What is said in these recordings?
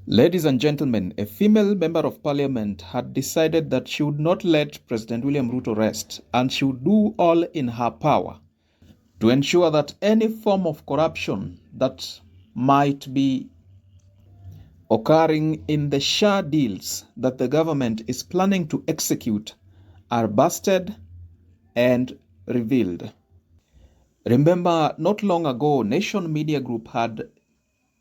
Ladies and gentlemen, a female member of parliament had decided that she would not let President William Ruto rest, and she would do all in her power to ensure that any form of corruption that might be occurring in the SHA deals that the government is planning to execute are busted and revealed. Remember, not long ago, Nation Media Group had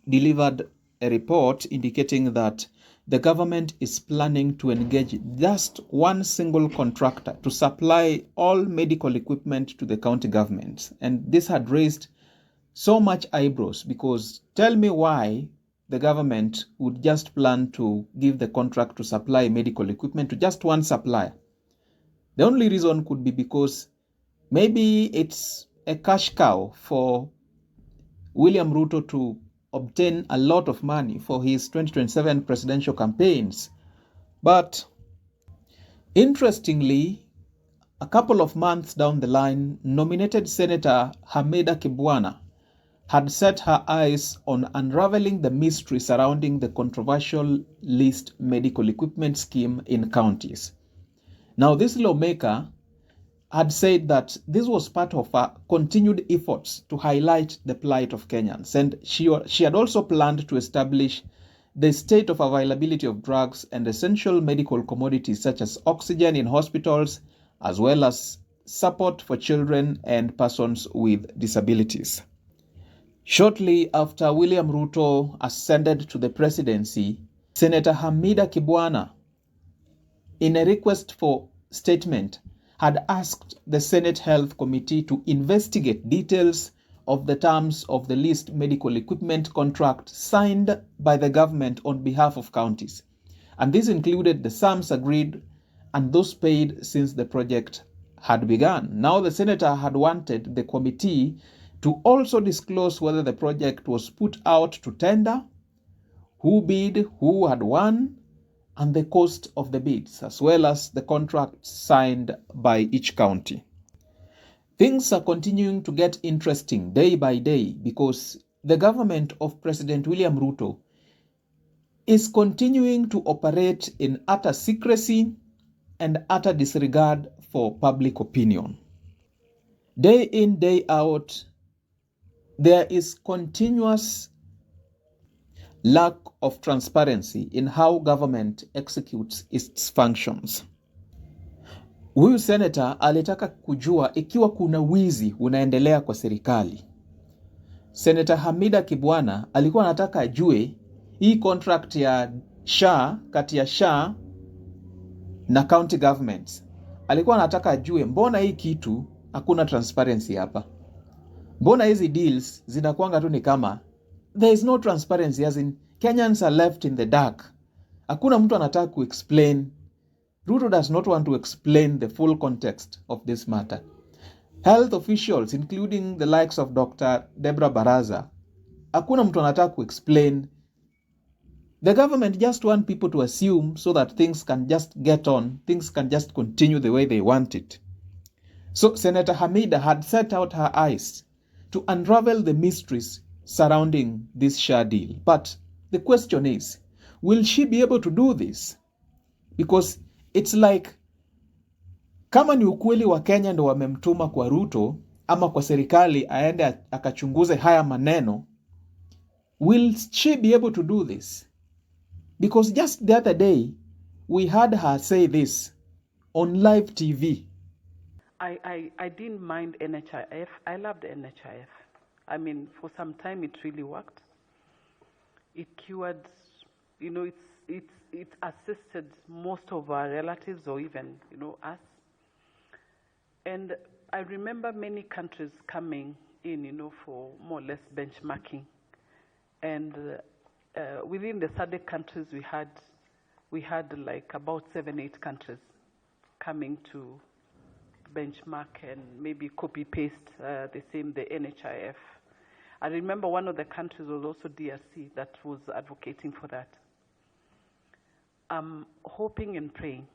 delivered a report indicating that the government is planning to engage just one single contractor to supply all medical equipment to the county governments. And this had raised so much eyebrows, because tell me why the government would just plan to give the contract to supply medical equipment to just one supplier. The only reason could be because maybe it's a cash cow for William Ruto to obtain a lot of money for his 2027 presidential campaigns. But interestingly, a couple of months down the line, nominated Senator Hamida Kibwana had set her eyes on unraveling the mystery surrounding the controversial leased medical equipment scheme in counties. Now, this lawmaker had said that this was part of her continued efforts to highlight the plight of Kenyans. And she had also planned to establish the state of availability of drugs and essential medical commodities such as oxygen in hospitals, as well as support for children and persons with disabilities. Shortly after William Ruto ascended to the presidency, Senator Hamida Kibwana, in a request for statement, had asked the Senate Health Committee to investigate details of the terms of the leased medical equipment contract signed by the government on behalf of counties. And this included the sums agreed and those paid since the project had begun. Now, the senator had wanted the committee to also disclose whether the project was put out to tender, who bid, who had won, and the cost of the bids, as well as the contracts signed by each county. Things are continuing to get interesting day by day, because the government of President William Ruto is continuing to operate in utter secrecy and utter disregard for public opinion. Day in, day out, there is continuous lack of transparency in how government executes its functions. Huyu senator alitaka kujua ikiwa kuna wizi unaendelea kwa serikali. Senator Hamida Kibwana alikuwa anataka ajue hii contract ya SHA, kati ya SHA na county governments. Alikuwa anataka ajue mbona hii kitu hakuna transparency hapa. Mbona hizi deals zinakuanga tu ni kama there is no transparency, as in Kenyans are left in the dark. Hakuna mtu anataka ku-explain. Ruto does not want to explain the full context of this matter. Health officials, including the likes of Dr. Deborah Baraza, hakuna mtu anataka ku-explain. The government just want people to assume so that things can just get on, things can just continue the way they want it. So Senator Hamida had set out her eyes to unravel the mysteries surrounding this SHA deal. But the question is, will she be able to do this? Because it's like, kama ni ukweli wa Kenya ndo wamemtuma kwa Ruto ama kwa serikali aende akachunguze haya maneno, will she be able to do this? Because just the other day, we heard her say this on live TV. I didn't mind NHIF. I loved NHIF. I mean, for some time it really worked. It cured, it assisted most of our relatives, or even, us. And I remember many countries coming in, for more or less benchmarking. And within the SADC countries, we had like about 7-8 countries coming to benchmark and maybe copy-paste the NHIF. I remember one of the countries was also DRC that was advocating for that. I'm hoping and praying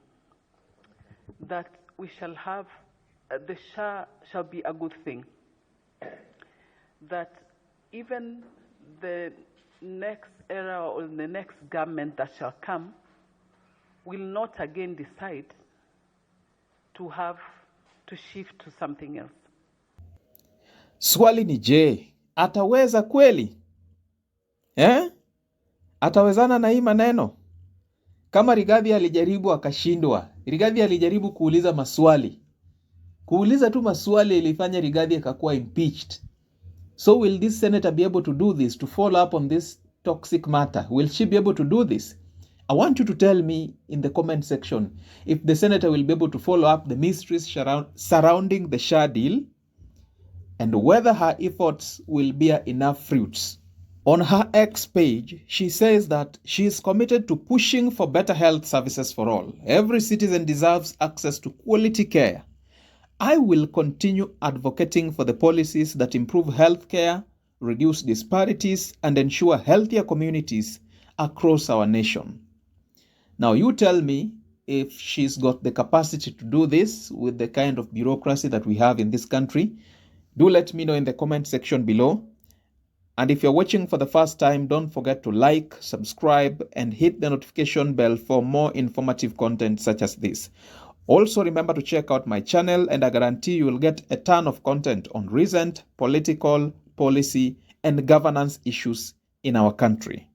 that we shall have, the SHA shall be a good thing, that even the next era or the next government that shall come will not again decide to shift to something else. Swali ni je, ataweza kweli? Atawezana na hii maneno? Kama Rigathi alijaribu akashindwa, Rigathi alijaribu kuuliza maswali. Kuuliza tu maswali ilifanya Rigathi akakuwa impeached. So will this senator be able to do this, to follow up on this toxic matter? Will she be able to do this? I want you to tell me in the comment section if the senator will be able to follow up the mysteries surrounding the SHA deal and whether her efforts will bear enough fruits. On her X page, she says that she is committed to pushing for better health services for all. Every citizen deserves access to quality care. I will continue advocating for the policies that improve health care, reduce disparities, and ensure healthier communities across our nation. Now, you tell me if she's got the capacity to do this with the kind of bureaucracy that we have in this country. Do let me know in the comment section below. And if you're watching for the first time, don't forget to like, subscribe, and hit the notification bell for more informative content such as this. Also, remember to check out my channel, and I guarantee you will get a ton of content on recent political, policy, and governance issues in our country.